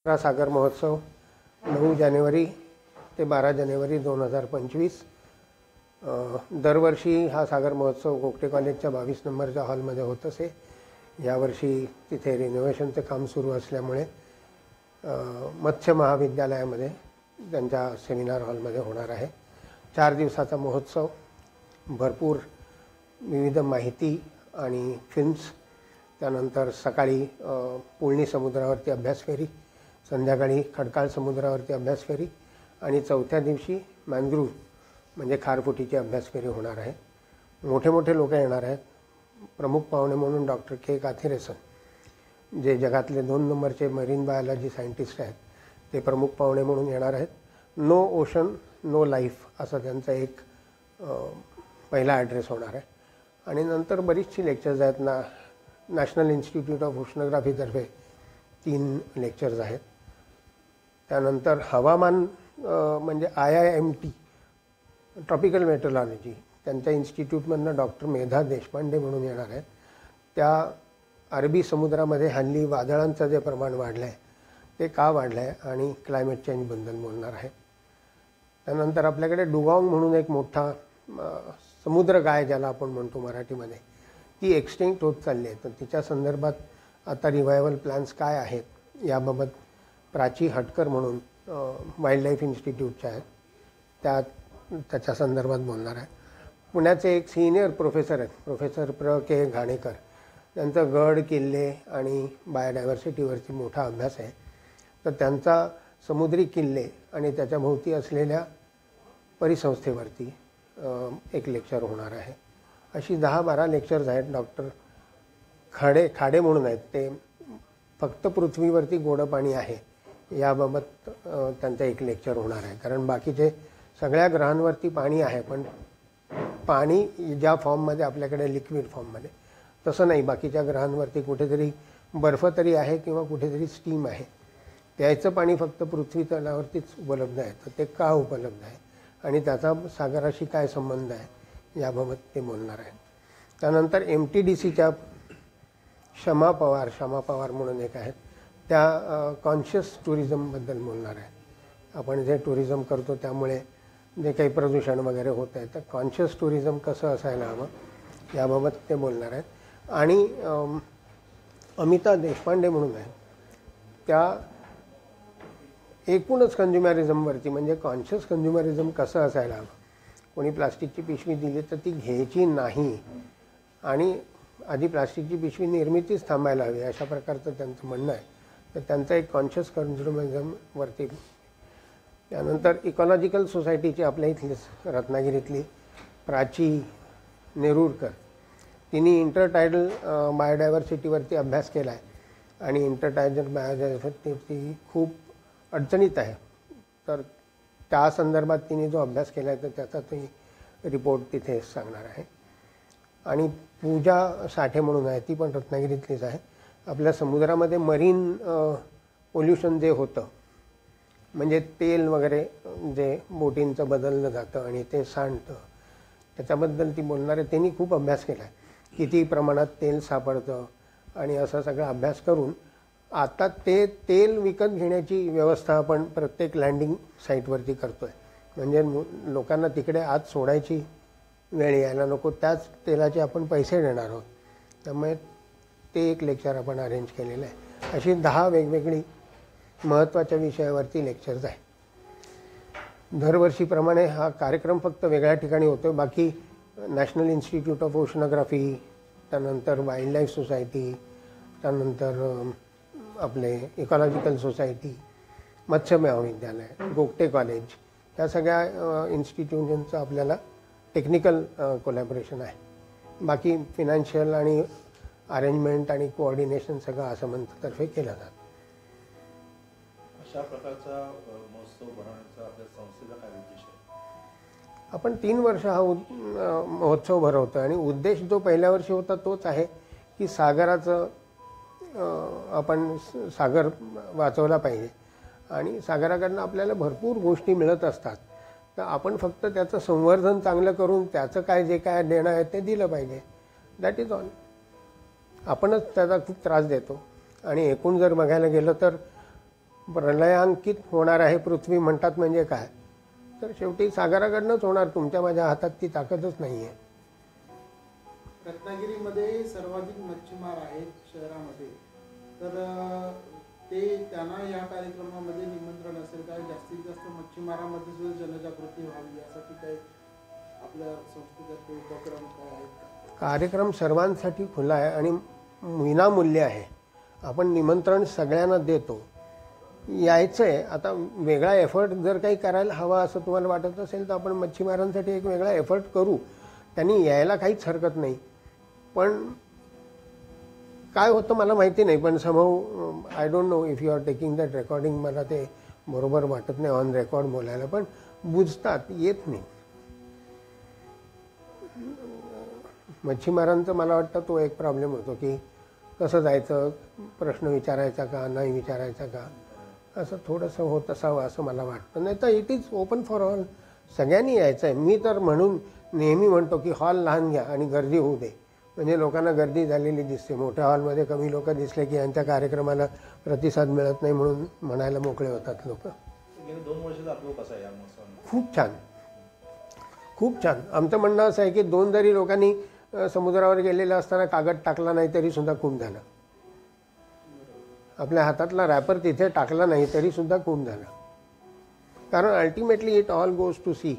सागर महोत्सव 9 जानेवारी ते 12 जानेवारी 2025। दरवर्षी हा सागर महोत्सव गोगटे कॉलेजच्या 22 नंबरच्या हॉलमध्ये होत असे। यावर्षी तिथे रिनोव्हेशनचे काम सुरू असल्यामुळे मत्स्य महाविद्यालयामध्ये त्यांच्या सेमिनार हॉलमध्ये होणार आहे। 4 दिवसाचा महोत्सव, भरपूर विविध माहिती आणि फिल्म्स, त्यानंतर सकाळी पुळणी समुद्रावरती अभ्यास फेरी, संध्याकाळी खडकाळ समुद्रावरती अभ्यास फेरी आणि चौथ्या दिवशी मॅनग्रूव्ह म्हणजे खारफुटीची अभ्यास फेरी होणार आहे। मोठे मोठे लोक येणार आहेत। प्रमुख पाहुणे म्हणून डॉक्टर के काथिरेसन, जे जगातले 2 नंबरचे मरीन बायोलॉजी सायंटिस्ट आहेत, ते प्रमुख पाहुणे म्हणून येणार आहेत। नो ओशन नो लाईफ असा त्यांचा एक पहिला ॲड्रेस होणार आहे। आणि नंतर बरीचशी लेक्चर्स आहेत नॅशनल इन्स्टिट्यूट ऑफ ओशनोग्राफीतर्फे 3 लेक्चर्स आहेत। त्यानंतर हवामान म्हणजे IIMT ट्रॉपिकल मेट्रोलॉजी त्यांच्या इन्स्टिट्यूटमधनं डॉक्टर मेधा देशपांडे म्हणून येणार आहेत। त्या अरबी समुद्रामध्ये हल्ली वादळांचं जे प्रमाण वाढलं आहे ते का वाढलं आहे आणि क्लायमेट चेंजबद्दल बोलणार आहे। त्यानंतर आपल्याकडे डुगॉंग म्हणून एक मोठा समुद्र गाय ज्याला आपण म्हणतो मराठीमध्ये, ती एक्सटिंक्ट होत चालली आहे। तर तिच्या संदर्भात आता रिवायवल प्लॅन्स काय आहेत याबाबत प्राची हटकर म्हणून वाईल्ड लाईफ इन्स्टिट्यूटच्या आहेत, त्याच्या संदर्भात बोलणार आहे। पुण्याचे एक सिनियर प्रोफेसर आहेत, प्रोफेसर के घाणेकर, त्यांचा गड, किल्ले आणि बायोडायव्हर्सिटीवरती मोठा अभ्यास आहे। तर त्यांचा समुद्री किल्ले आणि त्याच्या भोवती असलेल्या परिसंस्थेवरती एक लेक्चर होणार आहे। अशी 10-12 लेक्चर्स आहेत। डॉक्टर खाडे म्हणून आहेत, ते फक्त पृथ्वीवरती गोडं पाणी आहे याबाबत त्यांचं एक लेक्चर होणार आहे। कारण बाकीचे सगळ्या ग्रहांवरती पाणी आहे, पण पाणी ज्या फॉर्ममध्ये आपल्याकडे लिक्विड फॉर्ममध्ये तसं नाही। बाकीच्या ग्रहांवरती कुठेतरी बर्फ तरी आहे किंवा कुठेतरी स्टीम आहे। प्यायचं पाणी फक्त पृथ्वी तलावरतीच उपलब्ध आहे। तर ते का उपलब्ध आहे आणि त्याचा सागराशी काय संबंध आहे याबाबत ते बोलणार आहे। त्यानंतर MTDCच्या शमा पवार म्हणून एक आहेत, त्या कॉन्शियस टुरिझमबद्दल बोलणार आहे। आपण जे टुरिझम करतो त्यामुळे जे काही प्रदूषण वगैरे होत आहे, तर कॉन्शियस टुरिझम कसं असायला हवं याबाबत ते बोलणार आहेत। आणि अमिता देशपांडे म्हणून आहे, त्या एकूणच कंझ्युमरिझमवरती म्हणजे कॉन्शियस कंझ्युमरिझम कसं असायला हवं। कोणी प्लास्टिकची पिशवी दिली तर ती घ्यायची नाही आणि आधी प्लास्टिकची पिशवी निर्मितीच थांबायला हवी अशा प्रकारचं त्यांचं म्हणणं आहे। तर त्यांचं एक कॉन्शियस कंझ्युमरिझमवरती। त्यानंतर इकॉलॉजिकल सोसायटीची आपल्या इथली रत्नागिरीतली प्राची नेरुरकर, तिने इंटरटायडल बायोडायव्हर्सिटीवरती अभ्यास केला आहे आणि इंटरटायडल बायोडायव्हर्सिटी खूप अडचणीत आहे। तर त्या संदर्भात तिने जो अभ्यास केला आहे तर त्याचा ती रिपोर्ट तिथे सांगणार आहे। आणि पूजा साठे म्हणून आहे, ती पण रत्नागिरीतलीच आहे। आपल्या समुद्रामध्ये मरीन पोल्युशन जे होतं म्हणजे तेल वगैरे जे बोटींचं बदललं जातं आणि ते सांडतं, त्याच्याबद्दल ती बोलणार आहे। त्यांनी खूप अभ्यास केला आहे, किती प्रमाणात तेल सापडतं आणि असा सगळा अभ्यास करून आता ते तेल विकत घेण्याची व्यवस्था आपण प्रत्येक लँडिंग साईटवरती करतो आहे। म्हणजे लोकांना तिकडे आत सोडायची वेळ यायला नको, त्याच तेलाचे आपण पैसे देणार आहोत। त्यामुळे ते एक लेक्चर आपण अरेंज केलेलं आहे। अशी 10 वेगवेगळी महत्त्वाच्या विषयावरती लेक्चर्स आहे। दरवर्षीप्रमाणे हा कार्यक्रम फक्त वेगळ्या ठिकाणी होतो। बाकी नॅशनल इन्स्टिट्यूट ऑफ ओशनोग्राफी, त्यानंतर वाईल्ड लाईफ सोसायटी, त्यानंतर आपले इकॉलॉजिकल सोसायटी, मत्स्य महाविद्यालय, गोगटे कॉलेज, या सगळ्या इन्स्टिट्यूशनचं आपल्याला टेक्निकल कोलॅबोरेशन आहे। बाकी फिनान्शियल आणि अरेंजमेंट आणि कोऑर्डिनेशन सगळं आसमंततर्फे केलं जातं। अशा प्रकारचा महोत्सव भरवण्याचा आपल्या संस्थेचा काय उद्देश आहे? आपण 3 वर्ष हा महोत्सव भरवतो आणि उद्देश जो पहिल्या वर्षी होता तोच आहे की सागराचं आपण सागर वाचवला पाहिजे आणि सागराकडनं आपल्याला भरपूर गोष्टी मिळत असतात। तर आपण फक्त त्याचं संवर्धन चांगलं करून त्याचं काय जे काय देणं आहे ते दिलं पाहिजे, दॅट इज ऑल। आपणच त्याचा खूप त्रास देतो आणि एकूण जर बघायला गेलं तर प्रलयांकित होणार आहे पृथ्वी म्हणतात म्हणजे काय, तर शेवटी सागराकडनंच होणार. तुमच्या माझ्या हातात ती ताकदच नाही आहे. रत्नागिरीमध्ये सर्वाधिक मच्छीमार आहेत शहरामध्ये, तर ते त्यांना या कार्यक्रमामध्ये निमंत्रण असेल काय? जास्तीत जास्त मच्छीमारांमध्ये सुद्धा जनजागृती व्हावी यासाठी काही आपल्या संस्थेतर्फे उपक्रम काय आहेत का? कार्यक्रम सर्वांसाठी खुला आहे आणि विनामूल्य आहे. आपण निमंत्रण सगळ्यांना देतो, यायचं आहे. आता वेगळा एफर्ट जर काही करायला हवा असं तुम्हाला वाटत असेल तर आपण मच्छीमारांसाठी एक वेगळा एफर्ट करू. त्यांनी यायला काहीच हरकत नाही. पण काय होतं मला माहिती नाही, पण somehow I don't know if you are taking that recording, मला ते बरोबर वाटत नाही ऑन रेकॉर्ड बोलायला, पण बुजतात, येत नाही. मच्छीमारांचं मला वाटतं तो एक प्रॉब्लेम होतो की कसं जायचं, प्रश्न विचारायचा का नाही विचारायचा का, असं थोडंसं होत असावं असं मला वाटतं. नाही तर it is open for all, सगळ्यांनी यायचं आहे. मी तर नेहमी म्हणतो की हॉल लहान घ्या आणि गर्दी होऊ दे, म्हणजे लोकांना गर्दी झालेली दिसते. मोठ्या हॉलमध्ये कमी लोक दिसले की यांच्या कार्यक्रमाला प्रतिसाद मिळत नाही म्हणून म्हणायला मोकळे होतात लोक. गेले 2 वर्षाचा अनुभव कसा आहे या महोत्सवामध्ये? खूप छान, खूप छान. आमचं म्हणणं असं आहे की 2 जरी लोकांनी समुद्रावर गेलेलं असताना कागद टाकला नाही तरी सुद्धा खूप झालं. आपल्या हातातला रॅपर तिथे टाकला नाही तरी सुद्धा खूप झालं. कारण ultimately it all goes to C.